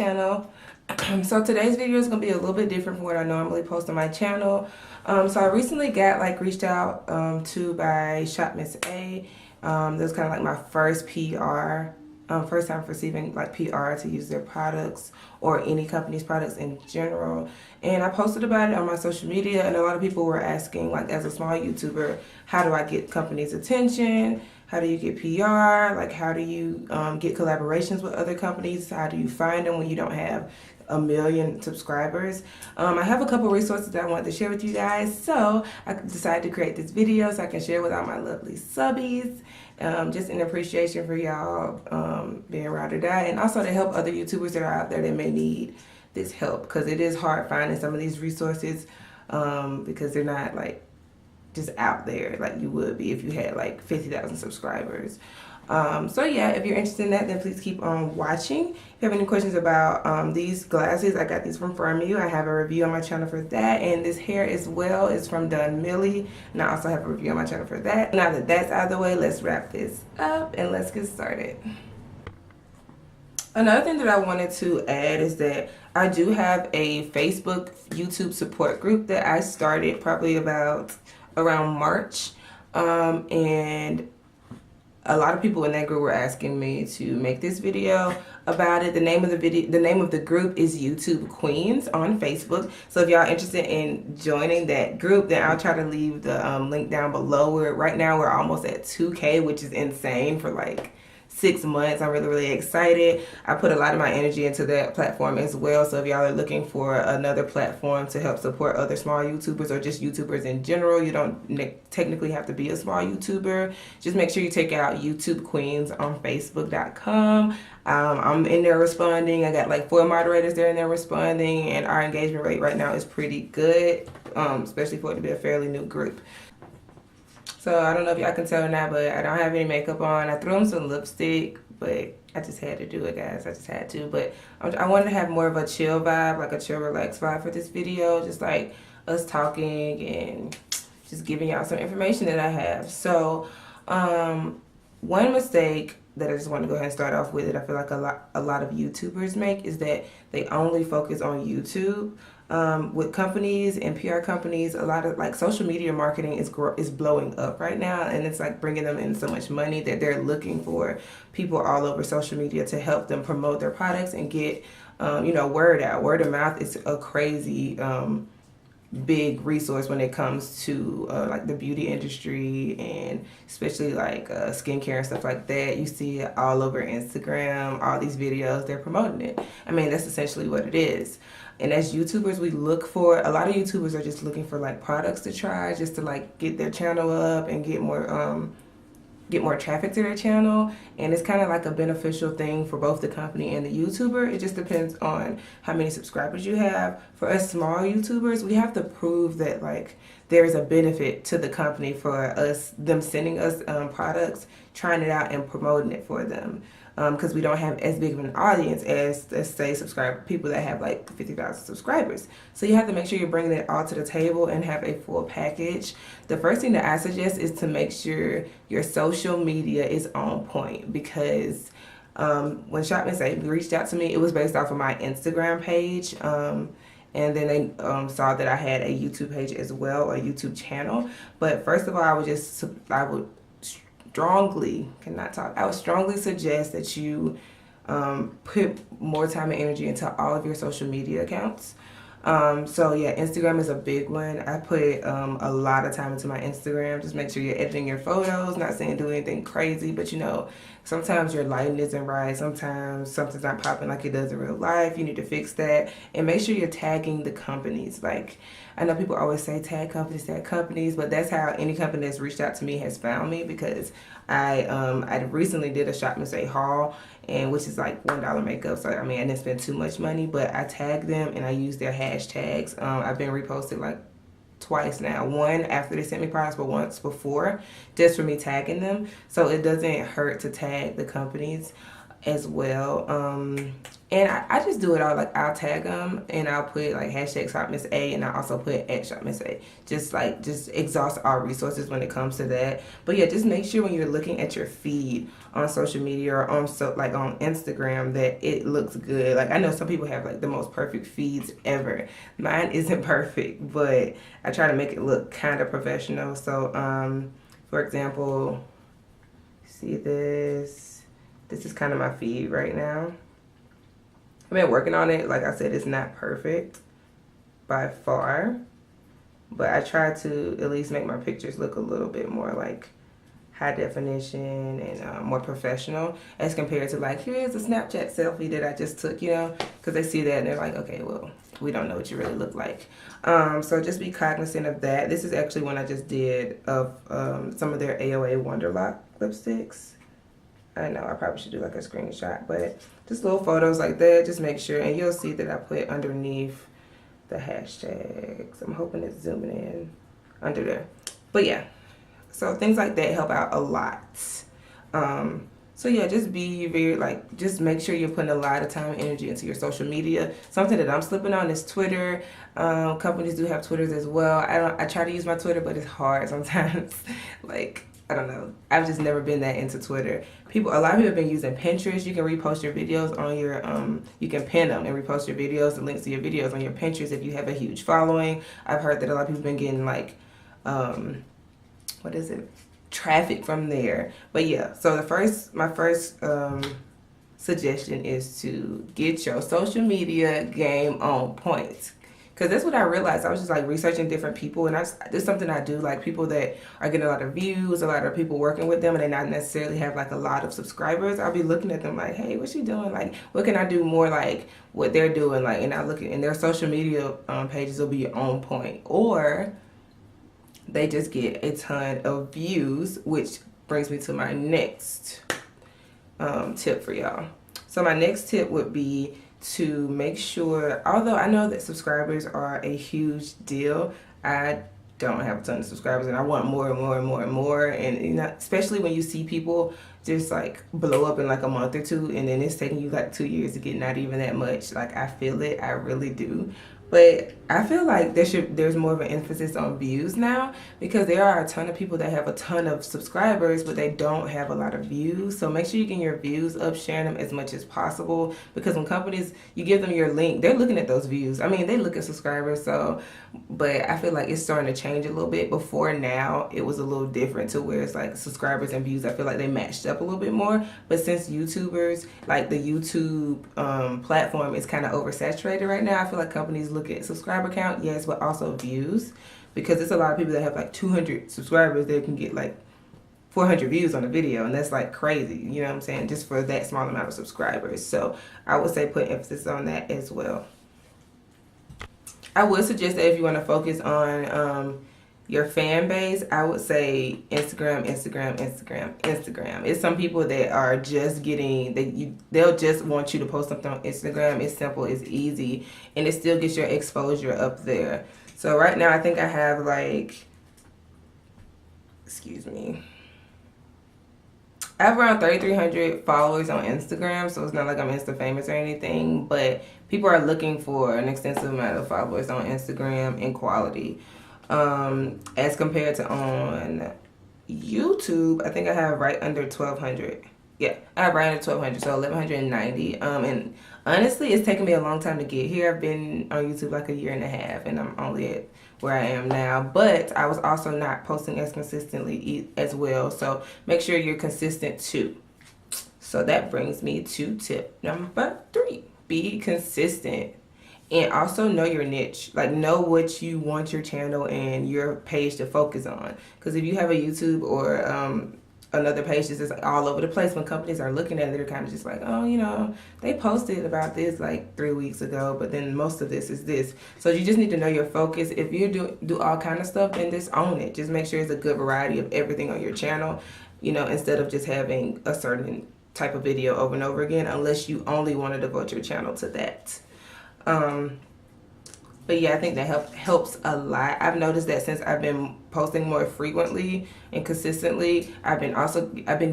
channel. So today's video is going to be a little bit different from what I normally post on my channel. So I recently got reached out to by Shop Miss A. That was kind of like my first PR, first time receiving PR to use their products or any company's products in general. And I posted about it on my social media, and a lot of people were asking, as a small YouTuber, how do I get companies' attention? How do you get PR? How do you get collaborations with other companies? How do you find them when you don't have 1 million subscribers? I have a couple resources that I wanted to share with you guys, so I decided to create this video so I can share with all my lovely subbies, just in appreciation for y'all being ride or die, and also to help other YouTubers that are out there that may need this help, because it is hard finding some of these resources because they're not just out there like you would be if you had 50,000 subscribers. So yeah, if you're interested in that, then please keep on watching. If you have any questions about these glasses, I got these from Firmu. I have a review on my channel for that, and this hair as well is from Done Millie, and I also have a review on my channel for that. Now that that's out of the way, let's wrap this up and let's get started. Another thing that I wanted to add is that I do have a Facebook YouTube support group that I started probably around March, and a lot of people in that group were asking me to make this video about it. The name of the group is YouTube Queens on Facebook. So if y'all interested in joining that group, then I'll try to leave the link down below. Right now we're almost at 2K, which is insane for 6 months. I'm really excited. I put a lot of my energy into that platform as well. So if y'all are looking for another platform to help support other small YouTubers or just YouTubers in general, you don't technically have to be a small YouTuber. Just make sure you check out YouTube Queens on Facebook.com. I'm in there responding. I got 4 moderators there in there responding, and our engagement rate right now is pretty good, especially for it to be a fairly new group. So I don't know if y'all can tell or not, but I don't have any makeup on. I threw on some lipstick, but I just had to do it, guys. I just had to. But I wanted to have more of a chill vibe, a chill, relaxed vibe for this video. Just us talking and just giving y'all some information that I have. So one mistake that I just want to go ahead and start off with that I feel like a lot of YouTubers make is that they only focus on YouTube. With companies and PR companies, a lot of social media marketing is blowing up right now, and it's bringing them in so much money that they're looking for people all over social media to help them promote their products and get word out. Word of mouth is a crazy big resource when it comes to the beauty industry, and especially skincare and stuff like that. You see it all over Instagram, all these videos, they're promoting it. I mean, that's essentially what it is. And as YouTubers, we look for, a lot of YouTubers are just looking for products to try, just to get their channel up and get more traffic to their channel. And it's kind of a beneficial thing for both the company and the YouTuber. It just depends on how many subscribers you have. For us small YouTubers, we have to prove that there's a benefit to the company for them sending us products, trying it out and promoting it for them. Because we don't have as big of an audience as, let's say, people that have 50,000 subscribers. So you have to make sure you're bringing it all to the table and have a full package. The first thing that I suggest is to make sure your social media is on point, because when Shop Miss A reached out to me, it was based off of my Instagram page. And then they saw that I had a YouTube page as well, a YouTube channel. But first of all, I would strongly suggest that you put more time and energy into all of your social media accounts. So yeah, Instagram is a big one. I put a lot of time into my Instagram. Just make sure you're editing your photos, not saying do anything crazy, but sometimes your lighting isn't right. Sometimes something's not popping like it does in real life. You need to fix that. And make sure you're tagging the companies. I know people always say tag companies, but that's how any company that's reached out to me has found me, because I recently did a Shop Miss A haul, and which is $1 makeup. So I mean, I didn't spend too much money, but I tagged them and I used their hashtags. I've been reposted twice now. One after they sent me products, but once before, just for me tagging them. So it doesn't hurt to tag the companies as well. And I just do it all, like I'll tag them and I'll put like hashtag Shop Miss A, and I also put at Shop Miss A. Just exhaust our resources when it comes to that. But yeah, just make sure when you're looking at your feed on social media or on like on Instagram that it looks good. Like I know some people have like the most perfect feeds ever. Mine isn't perfect, but I try to make it look kind of professional. So for example, see this. This is kind of my feed right now. I've been working on it. Like I said, it's not perfect by far, but I try to at least make my pictures look a little bit more like high definition and more professional as compared to like, here's a Snapchat selfie that I just took, you know, because they see that and they're like, okay, well, we don't know what you really look like. So just be cognizant of that. This is actually one I just did of some of their AOA Wonderlock lipsticks. I know I probably should do like a screenshot, but just little photos like that. Just make sure, and you'll see that I put underneath the hashtags. I'm hoping it's zooming in under there. But yeah, so things like that help out a lot. So yeah, just be very like, just make sure you're putting a lot of time and energy into your social media. Something that I'm slipping on is Twitter. Companies do have Twitters as well. I try to use my Twitter, but it's hard sometimes. Like, I don't know. I've just never been that into Twitter. A lot of people have been using Pinterest. You can repost your videos on your, you can pin them and repost your videos and links to your videos on your Pinterest if you have a huge following. I've heard that a lot of people have been getting like, what is it? Traffic from there. But yeah, so my first suggestion is to get your social media game on point. Because that's what I realized. I was just like researching different people, and there's something I do, like people that are getting a lot of views, a lot of people working with them, and they not necessarily have like a lot of subscribers. I'll be looking at them like, hey, what's she doing? Like, what can I do more like what they're doing? Like, and I look at, and their social media pages will be on point, or they just get a ton of views, which brings me to my next tip for y'all. So my next tip would be to make sure, although I know that subscribers are a huge deal, I don't have a ton of subscribers and I want more and more and more and more. And you know, especially when you see people just like blow up in like a month or two, and then it's taking you like 2 years to get not even that much. Like I feel it, I really do. But I feel like there's more of an emphasis on views now, because there are a ton of people that have a ton of subscribers, but they don't have a lot of views. So make sure you get your views up, sharing them as much as possible, because when companies, you give them your link, they're looking at those views. I mean, they look at subscribers, so, but I feel like it's starting to change a little bit. Before now, it was a little different to where it's like subscribers and views, I feel like they matched up a little bit more. But since YouTubers, like the YouTube platform is kind of oversaturated right now, I feel like companies look at subscriber count, yes, but also views, because there's a lot of people that have like 200 subscribers that can get like 400 views on a video, and that's like crazy, you know what I'm saying, just for that small amount of subscribers. So I would say put emphasis on that as well. I would suggest that if you want to focus on your fan base, I would say Instagram. It's some people that are just getting, they'll just want you to post something on Instagram. It's simple, it's easy, and it still gets your exposure up there. So right now I think I have like, excuse me, I have around 3,300 followers on Instagram, so it's not like I'm Insta famous or anything, but people are looking for an extensive amount of followers on Instagram in quality. As compared to on YouTube, I think I have right under 1,200. Yeah, I have right under 1,200, so 1,190. And honestly, it's taken me a long time to get here. I've been on YouTube like 1.5 years, and I'm only at where I am now. But I was also not posting as consistently as well, so make sure you're consistent too. So that brings me to tip number 3. Be consistent. And also know your niche. Like, know what you want your channel and your page to focus on. Because if you have a YouTube or another page that's just all over the place, when companies are looking at it, they're kind of just like, oh, you know, they posted about this like 3 weeks ago, but then most of this is this. So you just need to know your focus. If you do all kind of stuff, then just own it. Just make sure it's a good variety of everything on your channel, you know, instead of just having a certain type of video over and over again, unless you only want to devote your channel to that. But yeah, I think that helps a lot. I've noticed that since I've been posting more frequently and consistently, I've been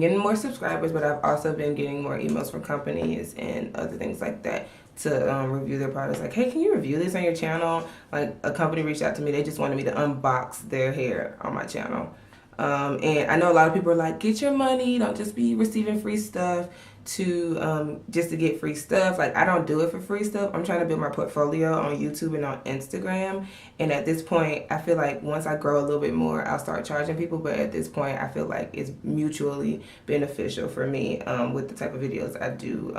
getting more subscribers, but I've also been getting more emails from companies and other things like that to review their products. Like, hey, can you review this on your channel? Like, a company reached out to me. They just wanted me to unbox their hair on my channel. And I know a lot of people are like, get your money, don't just be receiving free stuff just to get free stuff. Like, I don't do it for free stuff. I'm trying to build my portfolio on YouTube and on Instagram. And at this point, I feel like once I grow a little bit more, I'll start charging people. But at this point, I feel like it's mutually beneficial for me with the type of videos I do.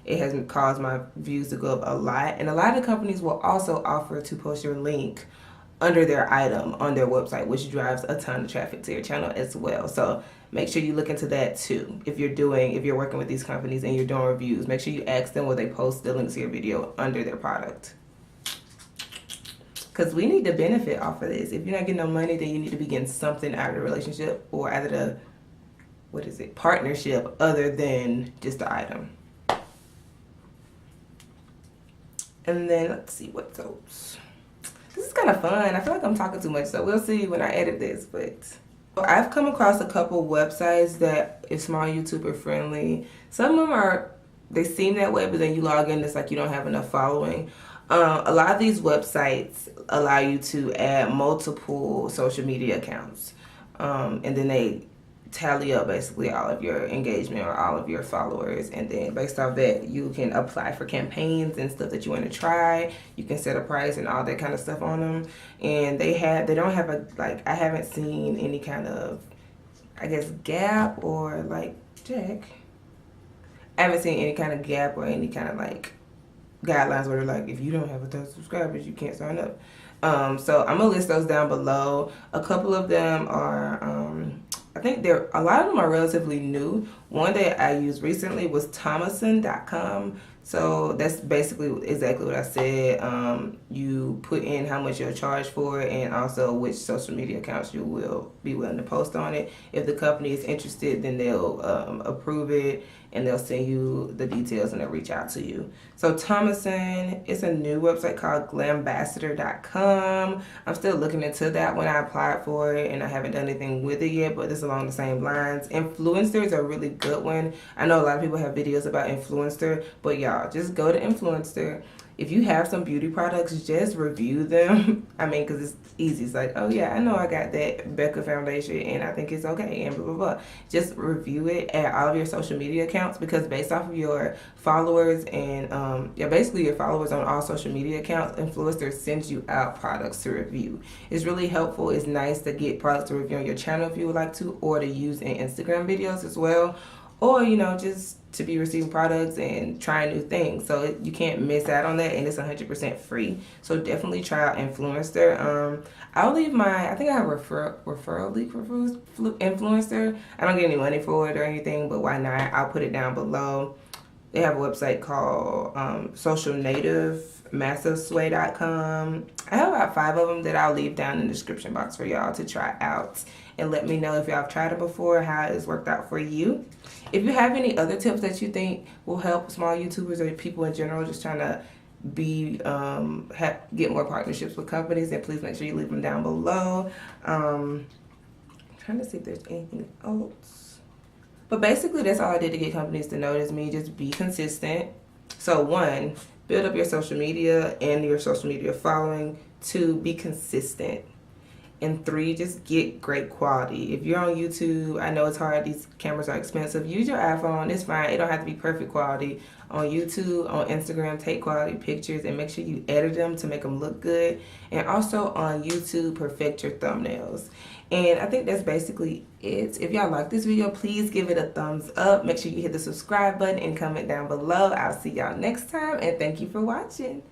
It has caused my views to go up a lot. And a lot of companies will also offer to post your link under their item on their website, which drives a ton of traffic to your channel as well. So make sure you look into that too. If you're working with these companies and you're doing reviews, make sure you ask them will they post the links to your video under their product. Because we need to benefit off of this. If you're not getting no money, then you need to be getting something out of the relationship or out of the, partnership other than just the item. And then let's see what else. This is kind of fun. I feel like I'm talking too much, so we'll see when I edit this. But I've come across a couple websites that is small YouTuber friendly. Some of them they seem that way, but then you log in, it's like you don't have enough following. A lot of these websites allow you to add multiple social media accounts, and then they tally up basically all of your engagement or all of your followers, and then based off that you can apply for campaigns and stuff that you want to try. You can set a price and all that kind of stuff on them, and they don't have I haven't seen any kind of, I guess, gap or I haven't seen any kind of gap or any kind of guidelines where they're like, if you don't have 1,000 subscribers you can't sign up. So I'm gonna list those down below. A couple of them are I think a lot of them are relatively new. One that I used recently was Thomason.com. So that's basically exactly what I said. You put in how much you'll charge for it and also which social media accounts you will be willing to post on it. If the company is interested, then they'll approve it and they'll send you the details and they'll reach out to you. So Thomason, it's a new website called glambassador.com. I'm still looking into that when I applied for it and I haven't done anything with it yet, but it's along the same lines. Influenster is a really good one. I know a lot of people have videos about Influenster, but y'all, just go to Influenster. If you have some beauty products, just review them. I mean, because it's easy. It's like, oh yeah, I know I got that Becca foundation and I think it's okay and blah, blah, blah. Just review it at all of your social media accounts, because based off of your followers and basically your followers on all social media accounts, Influencer sends you out products to review. It's really helpful. It's nice to get products to review on your channel if you would like to, or to use in Instagram videos as well. Or, just to be receiving products and trying new things. So you can't miss out on that, and it's 100% free. So definitely try out Influencer. I'll leave I think I have a referral link for Influencer. I don't get any money for it or anything, but why not? I'll put it down below. They have a website called socialnativemassivesway.com. I have about 5 of them that I'll leave down in the description box for y'all to try out. And let me know if y'all have tried it before, how it's worked out for you. If you have any other tips that you think will help small YouTubers or people in general just trying to get more partnerships with companies, then please make sure you leave them down below. I'm trying to see if there's anything else. But basically, that's all I did to get companies to notice me. Just be consistent. So 1, build up your social media and your social media following. 2, be consistent. And 3, just get great quality. If you're on YouTube, I know it's hard. These cameras are expensive. Use your iPhone. It's fine. It don't have to be perfect quality. On YouTube, on Instagram, take quality pictures and make sure you edit them to make them look good. And also on YouTube, perfect your thumbnails. And I think that's basically it. If y'all like this video, please give it a thumbs up. Make sure you hit the subscribe button and comment down below. I'll see y'all next time. And thank you for watching.